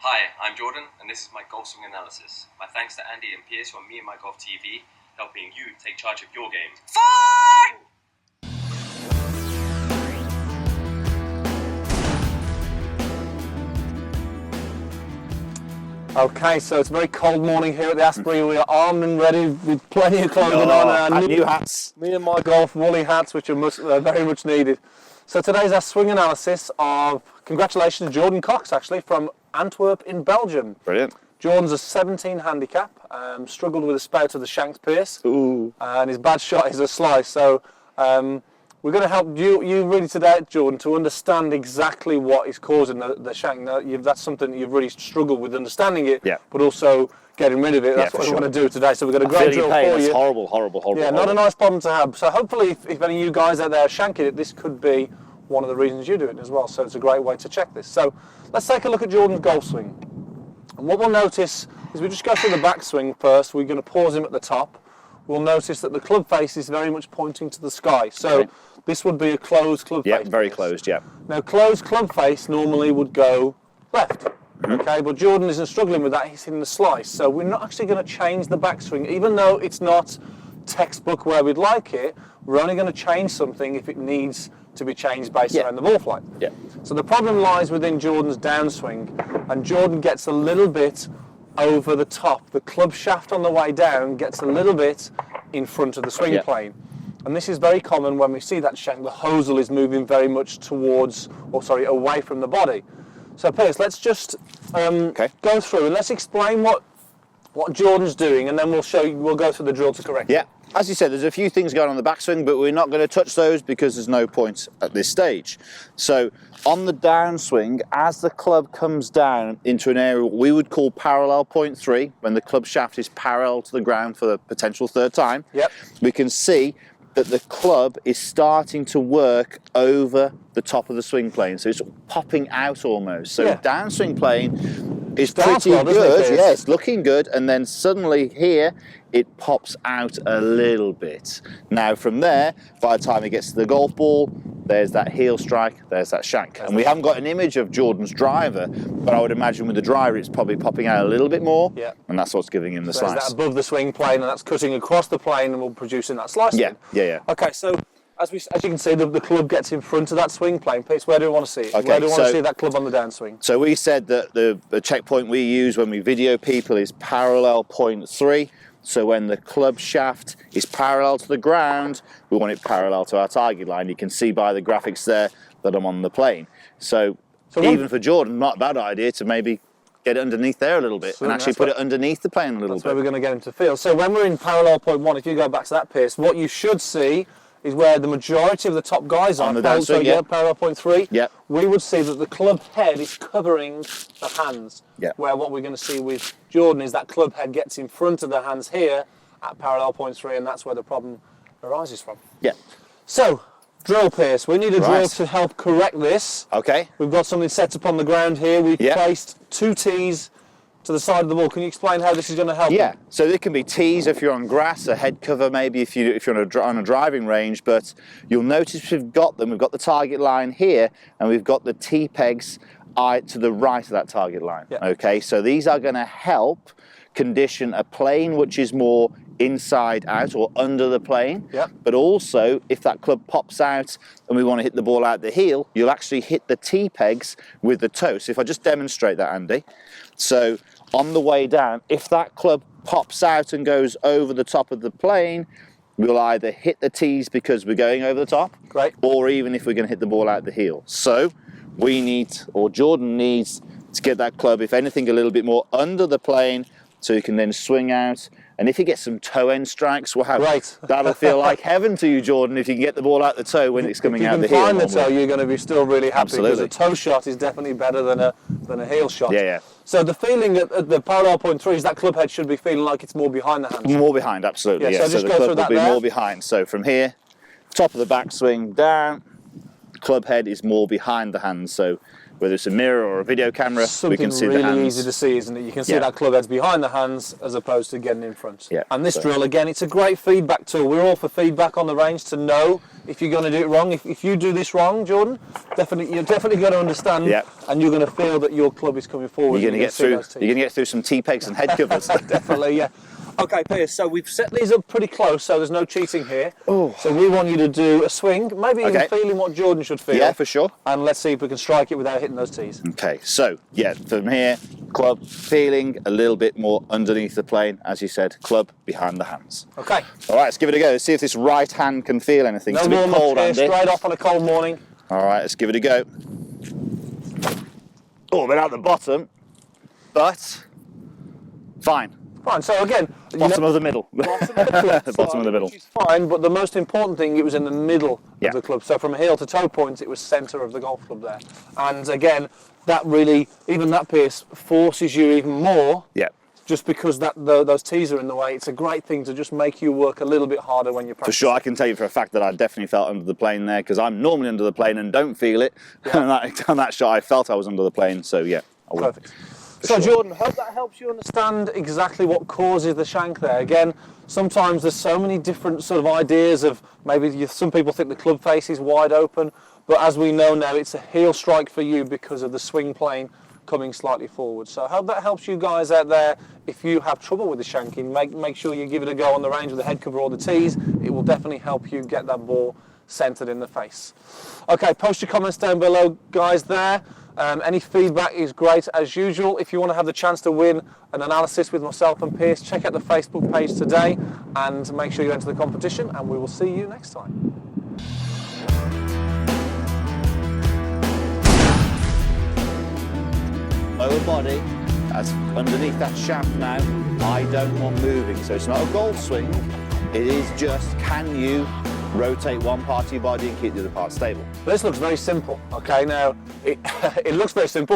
Hi, I'm Jordan, and this is my golf swing analysis. My thanks to Andy and Piers from Meandmygolf TV, helping you take charge of your game. Fire! Okay, so it's a very cold morning here at the Asprey. We are armed and ready with plenty of clothing on. And new hats. Meandmygolf woolly hats, which are very much needed. So today's our swing analysis of, congratulations, Jordan Cox, actually, from Antwerp in Belgium. Brilliant. Jordan's a 17 handicap, struggled with the spout of the Shanks Piers. Ooh. And his bad shot is a slice. So we're going to help you really today, Jordan, to understand exactly what is causing the shank. Now, that's something that you've really struggled with understanding it, but also getting rid of it. That's what we want to do today. So we've got a great drill for you. Horrible. Yeah, not a nice problem to have. So hopefully, if any of you guys out there are shanking it, this could be one of the reasons you do it as well. So it's a great way to check this. So let's take a look at Jordan's golf swing. And what we'll notice is we just go through the backswing first. We're going to pause him at the top. We'll notice that the club face is very much pointing to the sky. So this would be a closed club face. Yeah, very closed, yeah. Now, closed club face normally would go left. Okay, but Jordan isn't struggling with that. He's hitting the slice. So we're not actually going to change the backswing. Even though it's not textbook where we'd like it, we're only going to change something if it needs to be changed based around the ball flight. Yeah. So the problem lies within Jordan's downswing, and Jordan gets a little bit over the top. The club shaft on the way down gets a little bit in front of the swing plane. And this is very common when we see that shank. The hosel is moving very much towards, away from the body. So Piers, let's just go through and let's explain what Jordan's doing, and then we'll go through the drill to correct it. Yeah. As you said, there's a few things going on the backswing, but we're not going to touch those because there's no point at this stage. So on the downswing, as the club comes down into an area we would call parallel point 3, when the club shaft is parallel to the ground for the potential third time, we can see that the club is starting to work over the top of the swing plane. So it's popping out almost. So the downswing plane is pretty good. Yeah, it's looking good. And then suddenly here, it pops out a little bit. Now from there, by the time it gets to the golf ball, there's that heel strike, there's that shank. And we haven't got an image of Jordan's driver, but I would imagine with the driver it's probably popping out a little bit more, and that's what's giving him the slice. That above the swing plane, and that's cutting across the plane and will producing that slice. Yeah. Okay, so as you can see, the club gets in front of that swing plane. Piers, where do we want to see it? Where do we want to see that club on the downswing? So we said that the checkpoint we use when we video people is parallel point 3. So when the club shaft is parallel to the ground, we want it parallel to our target line. You can see by the graphics there that I'm on the plane. So even for Jordan, not a bad idea to maybe get it underneath there a little bit and actually put it underneath the plane a little bit. That's where we're going to get him to feel. So when we're in parallel point 1, if you go back to that, Piers, what you should see is where the majority of the top guys are. On the downswing, parallel point 3. Yeah. We would see that the club head is covering the hands. Yeah. Where what we're going to see with Jordan is that club head gets in front of the hands here at parallel point 3, and that's where the problem arises from. Yeah. So, drill, Piers. We need a drill to help correct this. Okay. We've got something set up on the ground here. We've placed 2 tees to the side of the ball. Can you explain how this is going to help? Yeah, so there can be tees if you're on grass, a head cover maybe if you're on a driving range, but you'll notice we've got them. We've got the target line here, and we've got the tee pegs to the right of that target line. Okay, so these are going to help condition a plane which is more inside out or under the plane, but also if that club pops out and we want to hit the ball out the heel, you'll actually hit the tee pegs with the toe. So if I just demonstrate that, Andy. So on the way down, if that club pops out and goes over the top of the plane, we'll either hit the tees because we're going over the top, or even if we're going to hit the ball out the heel. So Jordan needs to get that club, if anything, a little bit more under the plane so you can then swing out. And if you get some toe end strikes, wow, that'll feel like heaven to you, Jordan, if you can get the ball out the toe when it's coming out the heel. If you can find the toe, you're going to be still really happy. Absolutely. Because a toe shot is definitely better than a heel shot. Yeah. So the feeling at the parallel point 3 is that club head should be feeling like it's more behind the hands. More behind, absolutely. So just the go club through that will be there. more behind. So from here, top of the backswing down, club head is more behind the hands. So whether it's a mirror or a video camera, Something we can see really the hands. easy to see, isn't it? You can see Yeah. that club head's behind the hands as opposed to getting in front. Yeah, And this so- drill, again, it's a great feedback tool. We're all for feedback on the range to know if you're going to do it wrong. If you do this wrong, Jordan, you're definitely going to understand, Yeah. and you're going to feel that your club is coming forward. You're going to get through some T-pegs and head covers. Definitely, yeah. Okay, Piers, so we've set these up pretty close, so there's no cheating here. Oh. So we want you to do a swing, maybe even Okay. feeling what Jordan should feel. Yeah, for sure. And let's see if we can strike it without hitting those tees. Okay, so yeah, from here, club feeling a little bit more underneath the plane, as you said, club behind the hands. Okay. All right, let's give it a go. Let's see if this right hand can feel anything. It's a bit warm-up cold, here, Andy. straight off on a cold morning. All right, let's give it a go. Oh, a bit out the bottom, but fine. Fine, so again, Bottom of the middle. bottom of the club, Bottom of the middle. which is fine, but the most important thing, it was in the middle Yeah. of the club. So from heel to toe point, it was centre of the golf club there. And again, that really, even that piece, forces you even more, Yeah, just because those tees are in the way. It's a great thing to just make you work a little bit harder when you're for practicing. sure. I can tell you for a fact that I definitely felt under the plane there, because I'm normally under the plane and don't feel it. Yeah. On that shot, I felt I was under the plane, so yeah. I will. Perfect. So sure. Jordan, hope that helps you understand exactly what causes the shank there. Again, sometimes there's so many different sort of ideas of maybe some people think the club face is wide open, but as we know now, it's a heel strike for you because of the swing plane coming slightly forward. So I hope that helps you guys out there. If you have trouble with the shanking, make sure you give it a go on the range with the head cover or the tees. It will definitely help you get that ball centered in the face. Okay, post your comments down below, guys, there. Any feedback is great as usual. If you want to have the chance to win an analysis with myself and Piers, check out the Facebook page today and make sure you enter the competition, and we will see you next time. Lower body, that's underneath that shaft now. I don't want moving, so it's not a golf swing. It is just, can you rotate one part of your body and keep the other part stable? This looks very simple. Okay, now it looks very simple.